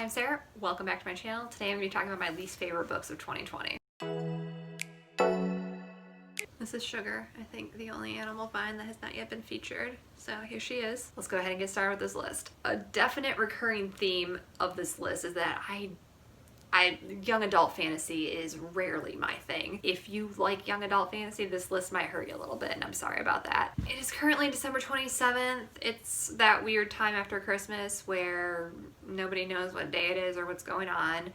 I'm Sarah. Welcome back to my channel. Today I'm going to be talking about my least favorite books of 2020. This is Sugar, I think the only animal vine that has not yet been featured. So here she is. Let's go ahead and get started with this list. A definite recurring theme of this list is that young adult fantasy is rarely my thing. If you like young adult fantasy, this list might hurt you a little bit, and I'm sorry about that. It is currently December 27th. It's that weird time after Christmas where nobody knows what day it is or what's going on.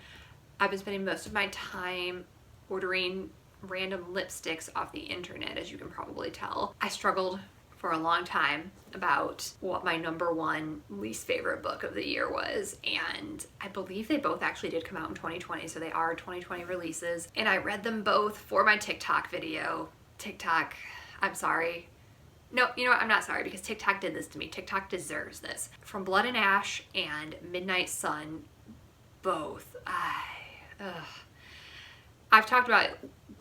I've been spending most of my time ordering random lipsticks off the internet, as you can probably tell. I struggled for a long time about what my number one least favorite book of the year was, and I believe they both actually did come out in 2020, so they are 2020 releases, and I read them both for my TikTok video. TikTok, I'm sorry. No, you know what? I'm not sorry, because TikTok did this to me. TikTok deserves this. From Blood and Ash and Midnight Sun, both. I've talked about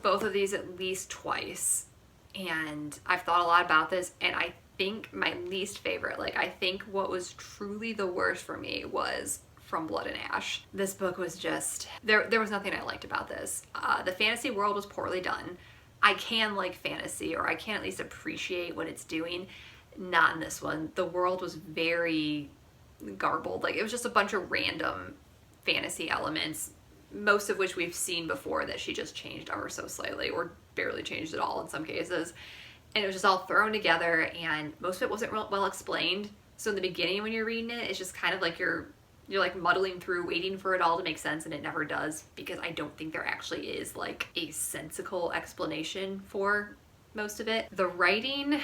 both of these at least twice, and I've thought a lot about this, and I think my least favorite, I think what was truly the worst for me was From Blood and Ash. This book was just, there was nothing I liked about this. The fantasy world was poorly done. I can like fantasy, or I can at least appreciate what it's doing. Not in this one. The world was very garbled. It was just a bunch of random fantasy elements, most of which we've seen before that she just changed ever so slightly, or barely changed at all in some cases. And it was just all thrown together, and most of it wasn't real well explained. So in the beginning when you're reading it, it's just kind of like you're like muddling through, waiting for it all to make sense, and it never does, because I don't think there actually is like a sensical explanation for most of it. The writing,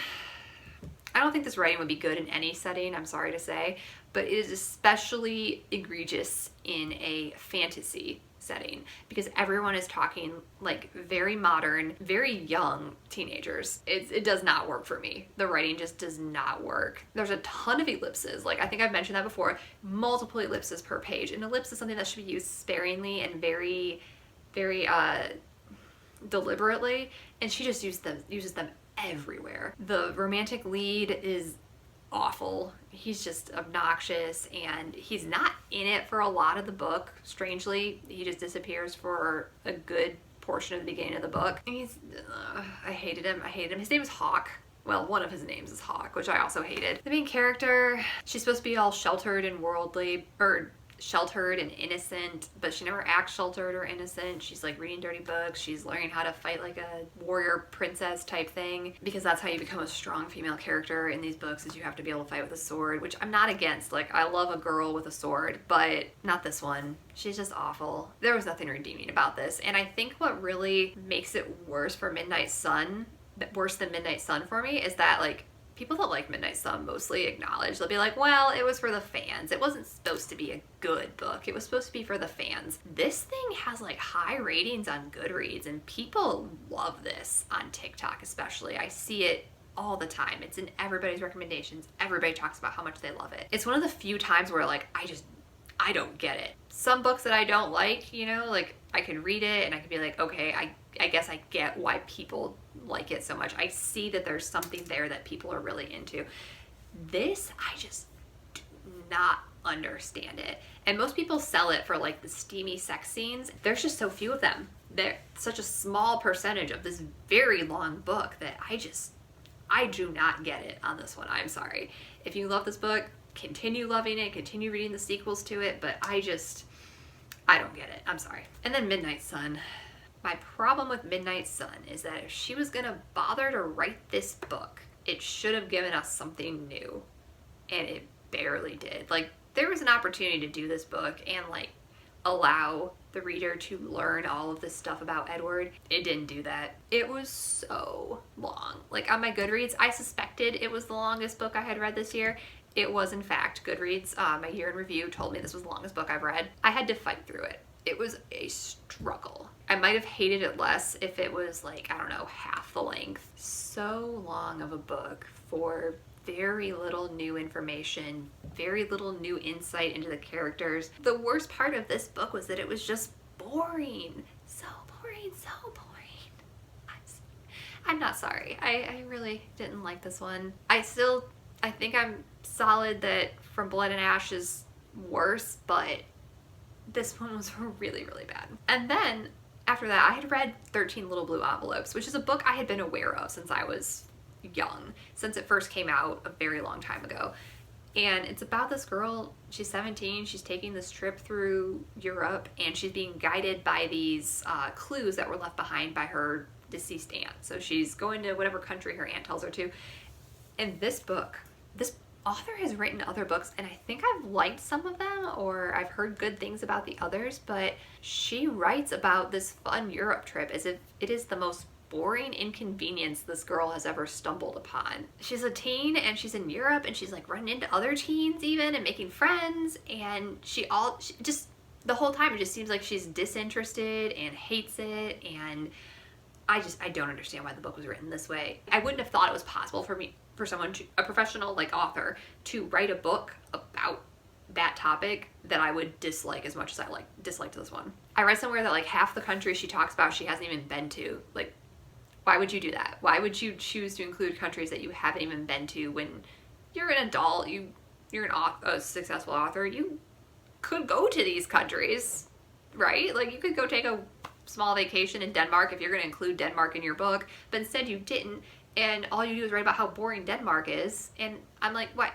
I don't think this writing would be good in any setting, I'm sorry to say, but it is especially egregious in a fantasy setting, because everyone is talking like very modern, very young teenagers. It does not work for me. The writing just does not work. There's a ton of ellipses. I think I've mentioned that before, multiple ellipses per page. An ellipse is something that should be used sparingly and very, very deliberately, and she just uses them everywhere. The romantic lead is awful. He's just obnoxious, and he's not in it for a lot of the book. Strangely, he just disappears for a good portion of the beginning of the book. And I hated him. His name is Hawk. Well, one of his names is Hawk, which I also hated. The main character, she's supposed to be all sheltered and worldly, or sheltered and innocent, but she never acts sheltered or innocent. She's reading dirty books. She's learning how to fight like a warrior princess type thing, because that's how you become a strong female character in these books, is you have to be able to fight with a sword, which I'm not against. I love a girl with a sword, but not this one. She's just awful. There was nothing redeeming about this, and I think what really makes it worse than Midnight Sun for me is that people that like Midnight Sun mostly acknowledge, they'll be like, well, it was for the fans. It wasn't supposed to be a good book. It was supposed to be for the fans. This thing has high ratings on Goodreads, and people love this on TikTok especially. I see it all the time. It's in everybody's recommendations. Everybody talks about how much they love it. It's one of the few times where I don't get it. Some books that I don't like, I can read it and I can be like, okay, I guess I get why people like it so much. I see that there's something there that people are really into. This, I just do not understand it. And most people sell it for the steamy sex scenes. There's just so few of them. They're such a small percentage of this very long book that I do not get it on this one. I'm sorry. If you love this book, continue loving it, continue reading the sequels to it, but I don't get it. I'm sorry. And then Midnight Sun. My problem with Midnight Sun is that if she was gonna bother to write this book, it should have given us something new, and it barely did. There was an opportunity to do this book and allow the reader to learn all of this stuff about Edward. It didn't do that. It was so long. On my Goodreads, I suspected it was the longest book I had read this year. It was, in fact. Goodreads, my year in review, told me this was the longest book I've read. I had to fight through it. It was a struggle. I might have hated it less if it was I don't know, half the length. So long of a book for very little new information, very little new insight into the characters. The worst part of this book was that it was just boring. So boring, so boring. I'm not sorry. I really didn't like this one. I think I'm solid that From Blood and Ash is worse, but This one was really, really bad. And then after that, I had read 13 Little Blue Envelopes, which is a book I had been aware of since I was young, since it first came out a very long time ago. And it's about this girl, she's 17, she's taking this trip through Europe, and she's being guided by these clues that were left behind by her deceased aunt. So she's going to whatever country her aunt tells her to. And this book, this author has written other books, and I think I've liked some of them, or I've heard good things about the others, but she writes about this fun Europe trip as if it is the most boring inconvenience this girl has ever stumbled upon. She's a teen and she's in Europe and she's like running into other teens even and making friends, and she just the whole time it just seems like she's disinterested and hates it, and I don't understand why the book was written this way. I wouldn't have thought it was possible for someone a professional like author to write a book about that topic that I would dislike as much as I disliked this one. I read somewhere that like half the countries she talks about she hasn't even been to. Like, why would you do that? Why would you choose to include countries that you haven't even been to when you're an adult, you're a successful author, you could go to these countries, right? Like, you could go take a small vacation in Denmark if you're going to include Denmark in your book, but instead you didn't, and all you do is write about how boring Denmark is, and I'm like, what?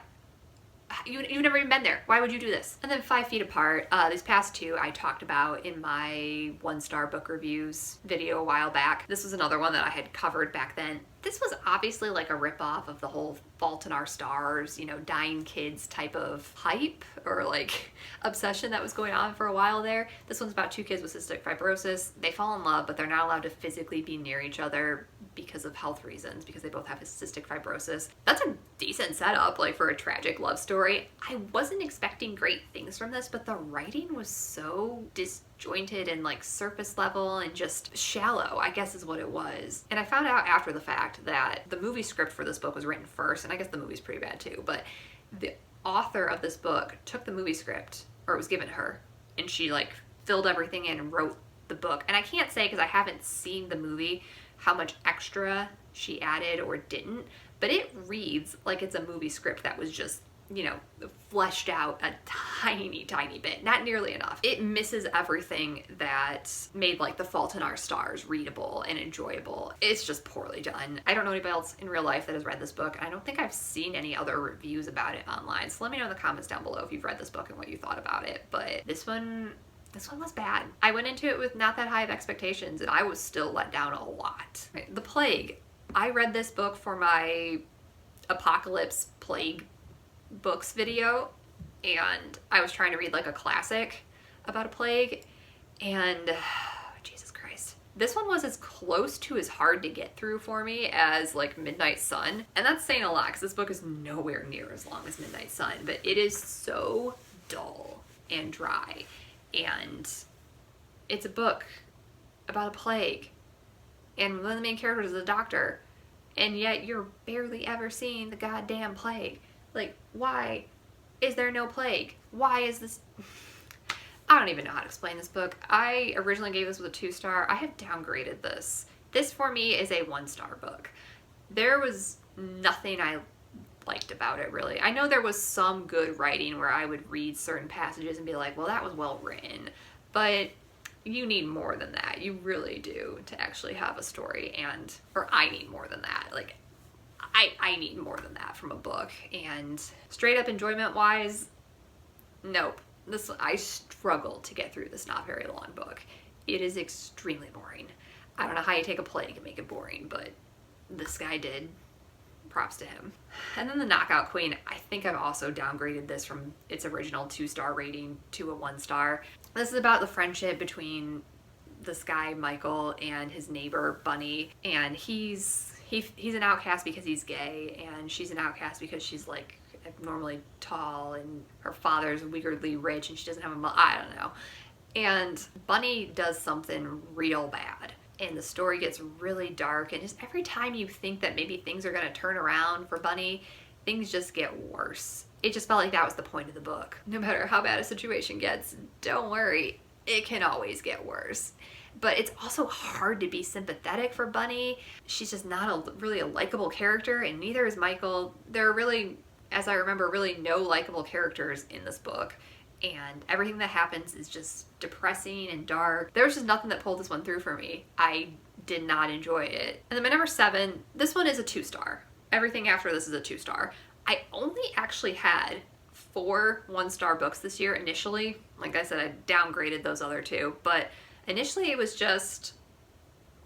You've never even been there. Why would you do this? And then 5 Feet Apart. These past two I talked about in my 1-star book reviews video a while back. This was another one that I had covered back then. This was obviously like a ripoff of the whole Fault in Our Stars, you know, dying kids type of hype or like obsession that was going on for a while there. This one's about 2 kids with cystic fibrosis. They fall in love, but they're not allowed to physically be near each other because of health reasons, because they both have cystic fibrosis. That's a decent setup, like, for a tragic love story. I wasn't expecting great things from this, but the writing was so disjointed and like surface level and just shallow, I guess is what it was. And I found out after the fact that the movie script for this book was written first, and I guess the movie's pretty bad too, but the author of this book took the movie script, or it was given to her, and she like filled everything in and wrote the book. And I can't say, because I haven't seen the movie, how much extra she added or didn't, but it reads like it's a movie script that was just, you know, fleshed out a tiny bit, not nearly enough. It misses everything that made like The Fault in Our Stars readable and enjoyable. It's just poorly done. I don't know anybody else in real life that has read this book, and I don't think I've seen any other reviews about it online. So let me know in the comments down below if you've read this book and what you thought about it. But this one was bad. I went into it with not that high of expectations, and I was still let down a lot. The Plague. I read this book for my Apocalypse Plague books video, and I was trying to read like a classic about a plague, and Jesus Christ. This one was as close to as hard to get through for me as like Midnight Sun, and that's saying a lot because this book is nowhere near as long as Midnight Sun, but it is so dull and dry. And it's a book about a plague, and one of the main characters is a doctor, and yet you're barely ever seeing the goddamn plague. Like, why is there no plague? Why is this? I don't even know how to explain this book. I originally gave this with a 2-star. I have downgraded this. This for me is a 1-star book. There was nothing I liked about it, really. I know there was some good writing where I would read certain passages and be like, well, that was well written, but you need more than that. You really do to actually have a story, or I need more than that. Like, I need more than that from a book. And straight up enjoyment wise, nope. I struggled to get through this not very long book. It is extremely boring. I don't know how you take a plague and make it boring, but this guy did. Props to him. And then The Knockout Queen, I think I've also downgraded this from its original 2-star rating to a 1-star. This is about the friendship between this guy Michael and his neighbor Bunny, and he's an outcast because he's gay, and she's an outcast because she's like abnormally tall, and her father's weirdly rich and she doesn't have a I don't know. And Bunny does something real bad, and the story gets really dark, and just every time you think that maybe things are going to turn around for Bunny, things just get worse. It just felt like that was the point of the book. No matter how bad a situation gets, don't worry, it can always get worse. But it's also hard to be sympathetic for Bunny. She's just not really a likable character, and neither is Michael. There are really, as I remember, really no likable characters in this book. and everything that happens is just depressing and dark. There was just nothing that pulled this one through for me. I did not enjoy it. And then my number 7, this one is a 2-star. Everything after this is a 2-star. I only actually had 4 1-star books this year initially. Like I said, I downgraded those other 2, but initially it was just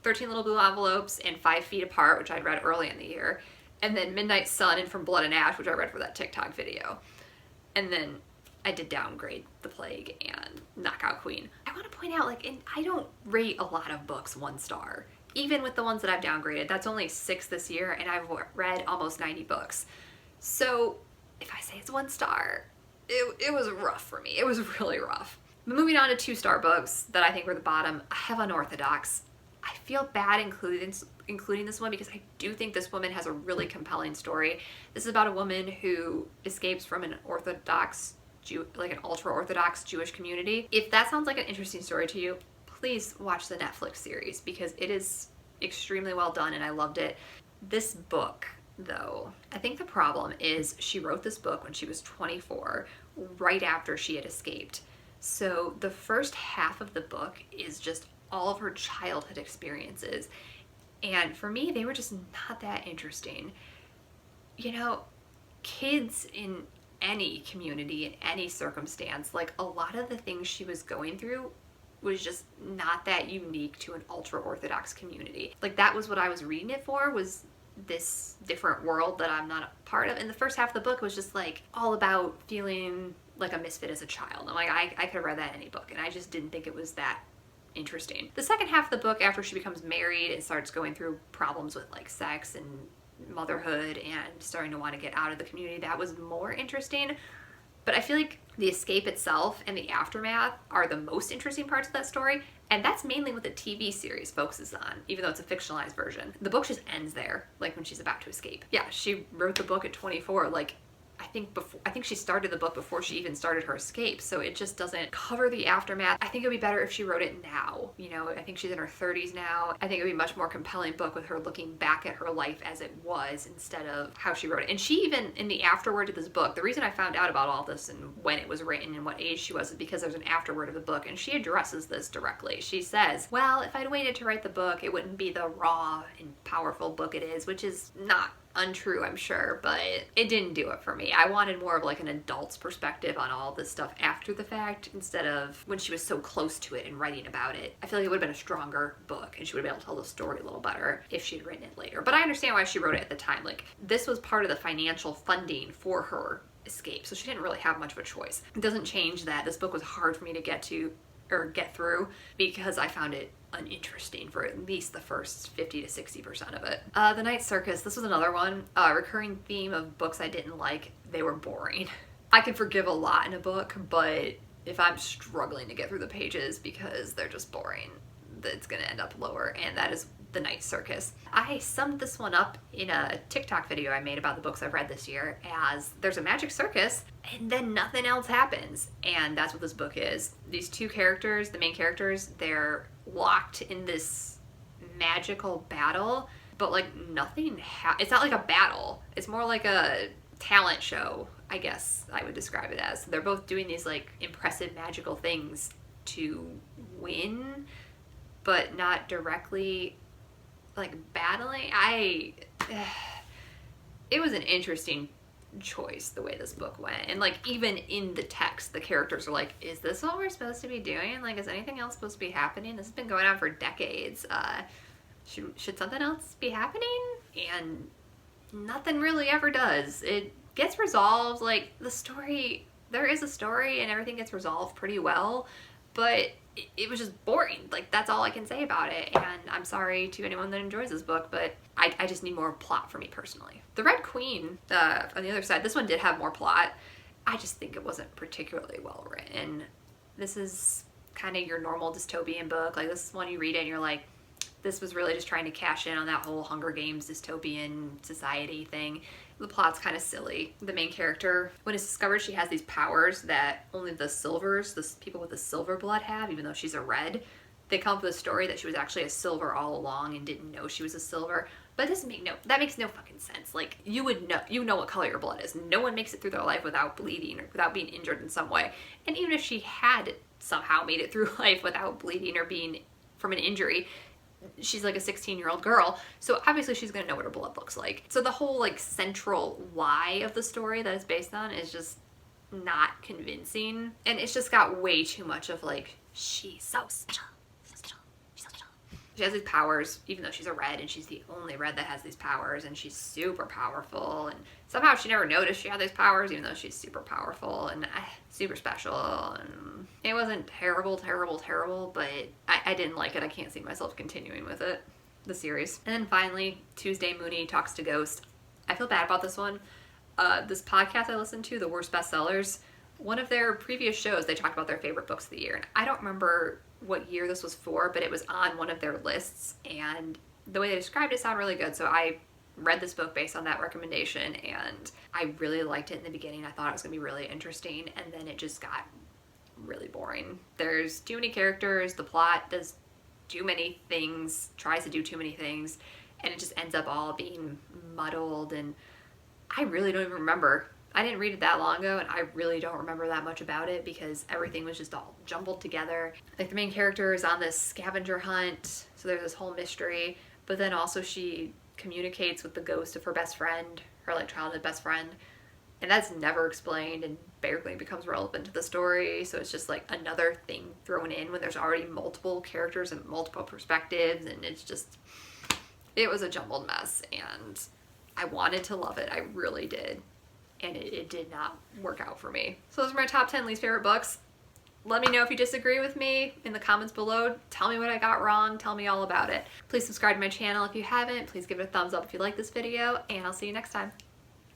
13 Little Blue Envelopes and 5 Feet Apart, which I'd read early in the year, and then Midnight Sun and From Blood and Ash, which I read for that TikTok video. And then I did downgrade The Plague and Knockout Queen. I want to point out, like, I don't rate a lot of books 1 star. Even with the ones that I've downgraded, that's only 6 this year, and I've read almost 90 books. So if I say it's 1 star, it was rough for me. It was really rough. But moving on to 2-star books that I think were the bottom, I have Unorthodox. I feel bad including this one because I do think this woman has a really compelling story. This is about a woman who escapes from an Orthodox, like an ultra-Orthodox Jewish community. If that sounds like an interesting story to you, please watch the Netflix series because it is extremely well done and I loved it. This book, though, I think the problem is she wrote this book when she was 24, right after she had escaped. So the first half of the book is just all of her childhood experiences. And for me, they were just not that interesting. You know, kids in any community, in any circumstance, like a lot of the things she was going through was just not that unique to an ultra-Orthodox community. Like that was what I was reading it for, was this different world that I'm not a part of. And the first half of the book was just like all about feeling like a misfit as a child. I'm like, I could have read that in any book, and I just didn't think it was that interesting. The second half of the book, after she becomes married and starts going through problems with like sex and motherhood and starting to want to get out of the community, that was more interesting. But I feel like the escape itself and the aftermath are the most interesting parts of that story, and that's mainly what the TV series focuses on, even though it's a fictionalized version. The book just ends there, like when she's about to escape. Yeah, she wrote the book at 24, like I think she started the book before she even started her escape, so it just doesn't cover the aftermath. I think it would be better if she wrote it now. You know, I think she's in her 30s now. I think it would be a much more compelling book with her looking back at her life as it was instead of how she wrote it. And she even, in the afterword of this book, the reason I found out about all this and when it was written and what age she was is because there's an afterword of the book, and she addresses this directly. She says, well, if I'd waited to write the book, it wouldn't be the raw and powerful book it is, which is not untrue, I'm sure, but it didn't do it for me. I wanted more of like an adult's perspective on all this stuff after the fact instead of when she was so close to it and writing about it. I feel like it would have been a stronger book and she would have been able to tell the story a little better if she'd written it later. But I understand why she wrote it at the time. Like, this was part of the financial funding for her escape, so she didn't really have much of a choice. It doesn't change that this book was hard for me to get through because I found it uninteresting for at least the first 50 to 60% of it. The Night Circus, this was another one. Recurring theme of books I didn't like, they were boring. I can forgive a lot in a book, but if I'm struggling to get through the pages because they're just boring, it's gonna end up lower, and that is The Night Circus. I summed this one up in a TikTok video I made about the books I've read this year as there's a magic circus and then nothing else happens, and that's what this book is. These two characters, the main characters, they're locked in this magical battle, but like nothing it's not like a battle, it's more like a talent show, I guess I would describe it as. They're both doing these like impressive magical things to win, but not directly like battling. It was an interesting choice the way this book went, and like even in the text the characters are like, is this what we're supposed to be doing? Like, is anything else supposed to be happening? This has been going on for decades. Should something else be happening? And nothing really ever does. It gets resolved, like the story, there is a story and everything gets resolved pretty well, but it was just boring. Like, that's all I can say about it, and I'm sorry to anyone that enjoys this book, but I just need more plot for me personally. The Red Queen, on the other side, this one did have more plot. I just think it wasn't particularly well written. This is kind of your normal dystopian book. Like, this is one you read it and you're like, this was really just trying to cash in on that whole Hunger Games dystopian society thing. The plot's kind of silly. The main character, when it's discovered she has these powers that only the Silvers, the people with the silver blood have, even though she's a red, they come up with a story that she was actually a silver all along and didn't know she was a silver. But that makes no fucking sense. Like, you know what color your blood is. No one makes it through their life without bleeding or without being injured in some way. And even if she had somehow made it through life without bleeding or being from an injury, she's like a 16-year-old girl, so obviously she's gonna know what her blood looks like. So the whole like central why of the story that it's based on is just not convincing, and it's just got way too much of like, she's so special. She has these powers, even though she's a red, and she's the only red that has these powers, and she's super powerful, and somehow she never noticed she had these powers, even though she's super powerful and super special. And it wasn't terrible, but I didn't like it. I can't see myself continuing with it, the series. And then finally, Tuesday Mooney Talks to Ghost. I feel bad about this one. This podcast I listened to, The Worst Bestsellers, one of their previous shows, they talked about their favorite books of the year, and I don't remember what year this was for, but it was on one of their lists, and the way they described it sounded really good, so I read this book based on that recommendation, and I really liked it in the beginning. I thought it was going to be really interesting, and then it just got really boring. There's too many characters, the plot does too many things, tries to do too many things, and it just ends up all being muddled, and I really don't even remember. I didn't read it that long ago, and I really don't remember that much about it because everything was just all jumbled together. Like, the main character is on this scavenger hunt, so there's this whole mystery, but then also she communicates with the ghost of her best friend, her like childhood best friend, and that's never explained and barely becomes relevant to the story, so it's just like another thing thrown in when there's already multiple characters and multiple perspectives, and it was a jumbled mess, and I wanted to love it, I really did. And it did not work out for me. So those are my top 10 least favorite books. Let me know if you disagree with me in the comments below. Tell me what I got wrong. Tell me all about it. Please subscribe to my channel if you haven't. Please give it a thumbs up if you like this video, and I'll see you next time.